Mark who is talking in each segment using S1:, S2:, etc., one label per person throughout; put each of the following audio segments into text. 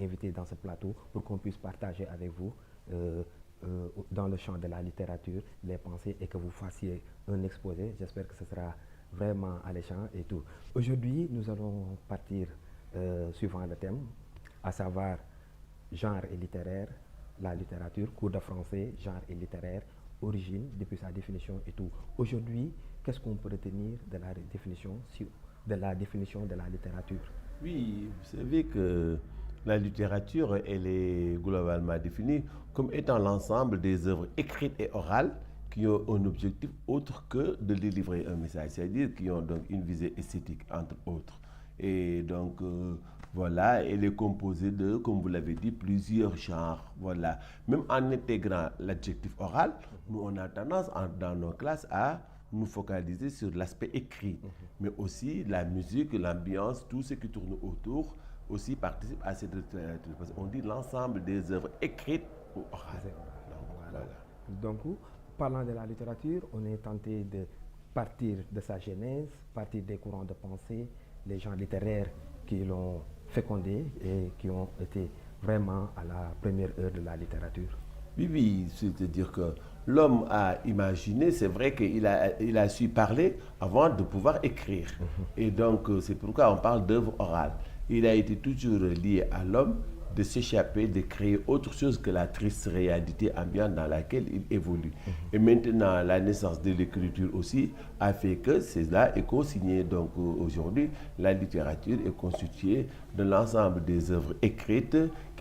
S1: invité dans ce plateau pour qu'on puisse partager avec vous euh, dans le champ de la littérature les pensées et que vous fassiez un exposé. J'espère que ce sera vraiment alléchant et tout. Aujourd'hui, nous allons partir suivant le thème, à savoir genre et littéraire, la littérature, cours de français, genre et littéraire, origine, depuis sa définition et tout. Aujourd'hui, qu'est-ce qu'on peut retenir de la définition de la littérature?
S2: Oui, vous savez que la littérature, elle est globalement définie comme étant l'ensemble des œuvres écrites et orales qui ont un objectif autre que de délivrer un message, c'est-à-dire qui ont donc une visée esthétique, entre autres. Et donc, voilà, elle est composée de, comme vous l'avez dit, plusieurs genres. Voilà. Même en intégrant l'adjectif oral, nous, on a tendance dans nos classes à nous focaliser sur l'aspect écrit, mais aussi la musique, l'ambiance, tout ce qui tourne autour aussi participe à cette littérature. Parce qu'on dit l'ensemble des œuvres écrites ou orales. Donc,
S1: Voilà.
S2: voilà.
S1: Donc, parlant de la littérature, on est tenté de partir de sa genèse, partir des courants de pensée, les gens littéraires qui l'ont fécondé et qui ont été vraiment à la première heure de la littérature.
S2: Oui, oui, c'est-à-dire que l'homme a imaginé, c'est vrai qu'il a su parler avant de pouvoir écrire. Et donc, c'est pourquoi on parle d'œuvre orale. Il a été toujours lié à l'homme de s'échapper, de créer autre chose que la triste réalité ambiante dans laquelle il évolue. Et maintenant, la naissance de l'écriture aussi a fait que cela est co-signé. Donc aujourd'hui, la littérature est constituée de l'ensemble des œuvres écrites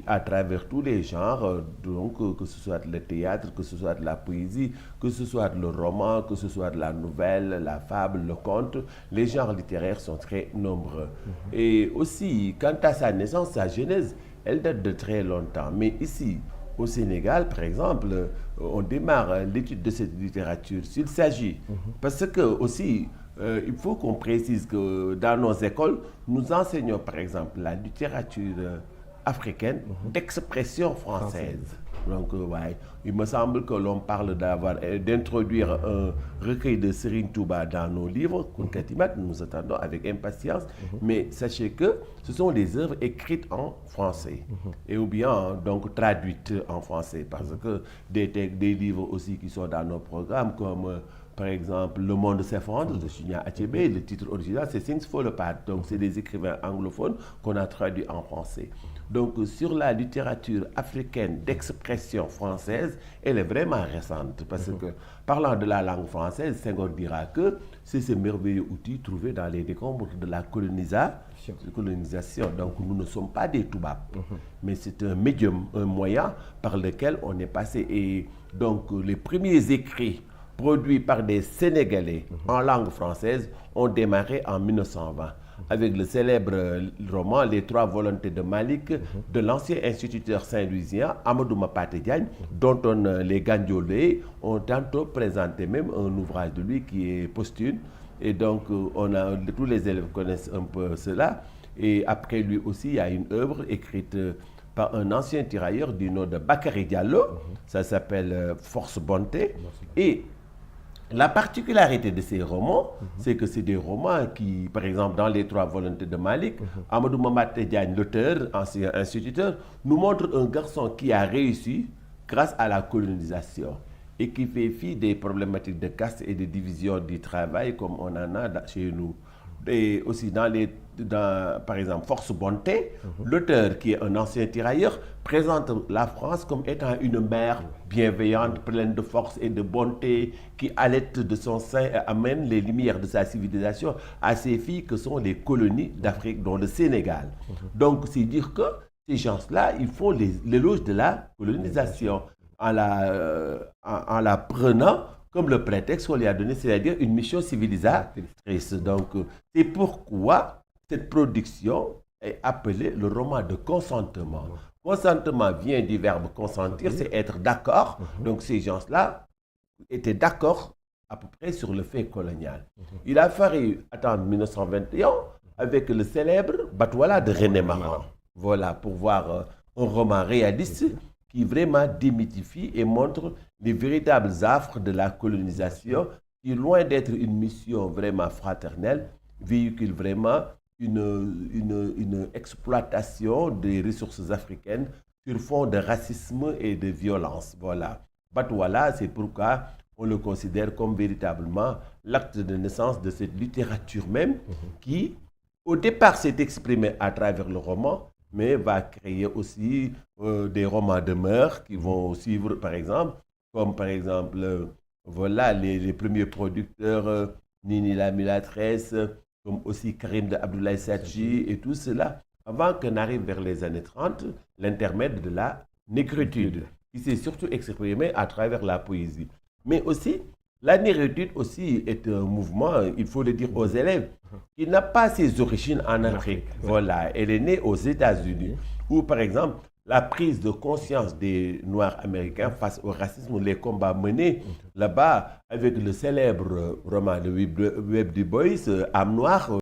S2: à travers tous les genres, donc que ce soit le théâtre, que ce soit de la poésie, que ce soit le roman, que ce soit de la nouvelle, la fable, le conte. Les genres littéraires sont très nombreux. Et aussi, quant à sa naissance, sa genèse, elle date de très longtemps. Mais ici, au Sénégal, par exemple, on démarre l'étude de cette littérature. S'il s'agit, parce que aussi, il faut qu'on précise que dans nos écoles, nous enseignons par exemple la littérature africaine d'expression française. Donc, ouais, il me semble que l'on parle d'introduire un recueil de Serigne Touba dans nos livres, Koukatimat, nous attendons avec impatience, mais sachez que ce sont des œuvres écrites en français, et ou bien donc traduites en français, parce que des livres aussi qui sont dans nos programmes, comme par exemple, Le monde s'effondre de Chinya Achebe, le titre original c'est Things Fall Apart. Donc, c'est des écrivains anglophones qu'on a traduits en français. Donc, sur la littérature africaine d'expression française, elle est vraiment récente. Parce que, parlant de la langue française, Senghor dira que c'est ce merveilleux outil trouvé dans les décombres de la colonisation. Donc, nous ne sommes pas des Toubabs, mais c'est un médium, un moyen par lequel on est passé. Et donc, les premiers écrits produits par des Sénégalais en langue française ont démarré en 1920 avec le célèbre roman Les Trois Volontés de Malik de l'ancien instituteur saint-louisien Amadou Mapate Diagne, dont les Gandiolé ont tantôt présenté même un ouvrage de lui qui est posthume. Et donc, tous les élèves connaissent un peu cela. Et après lui aussi, il y a une œuvre écrite par un ancien tirailleur du nom de Bakary Diallo. Ça s'appelle Force Bonté. Et la particularité de ces romans, c'est que c'est des romans qui, par exemple, dans Les Trois Volontés de Malik, Amadou Mamate Diagne, l'auteur, ancien instituteur, nous montre un garçon qui a réussi grâce à la colonisation et qui fait fi des problématiques de caste et de division du travail comme on en a chez nous. Et aussi par exemple, Force Bonté, l'auteur qui est un ancien tirailleur, présente la France comme étant une mère bienveillante, pleine de force et de bonté, qui allaite de son sein et amène les lumières de sa civilisation à ces filles que sont les colonies d'Afrique, dont le Sénégal. Donc, c'est dire que ces gens-là, ils font l'éloge de la colonisation en la prenant comme le prétexte qu'on lui a donné, c'est-à-dire une mission civilisatrice. Donc, c'est pourquoi cette production est appelée le roman de consentement. Consentement vient du verbe consentir, c'est être d'accord. Donc, ces gens-là étaient d'accord à peu près sur le fait colonial. Il a fallu attendre 1921 avec le célèbre Batouala de René Maran. Voilà, pour voir un roman réaliste qui vraiment démythifie et montre les véritables affres de la colonisation, qui, loin d'être une mission vraiment fraternelle, véhicule vraiment une exploitation des ressources africaines sur fond de racisme et de violence. Voilà. Batouala, c'est pourquoi on le considère comme véritablement l'acte de naissance de cette littérature même qui, au départ, s'est exprimée à travers le roman, mais va créer aussi des romans de mœurs qui vont suivre, par exemple, comme par exemple, voilà, les premiers producteurs, Nini la Mulatresse, comme aussi Karim de Abdoulaye Sadji et tout cela, avant qu'on arrive vers les années 30, l'intermède de la négritude, qui s'est surtout exprimé à travers la poésie. Mais aussi, la négritude aussi est un mouvement, il faut le dire aux élèves, qui n'a pas ses origines en Afrique. Voilà, elle est née aux États-Unis, où par exemple, la prise de conscience des Noirs américains face au racisme, les combats menés là-bas avec le célèbre roman de Webb Du Bois, Âme Noire,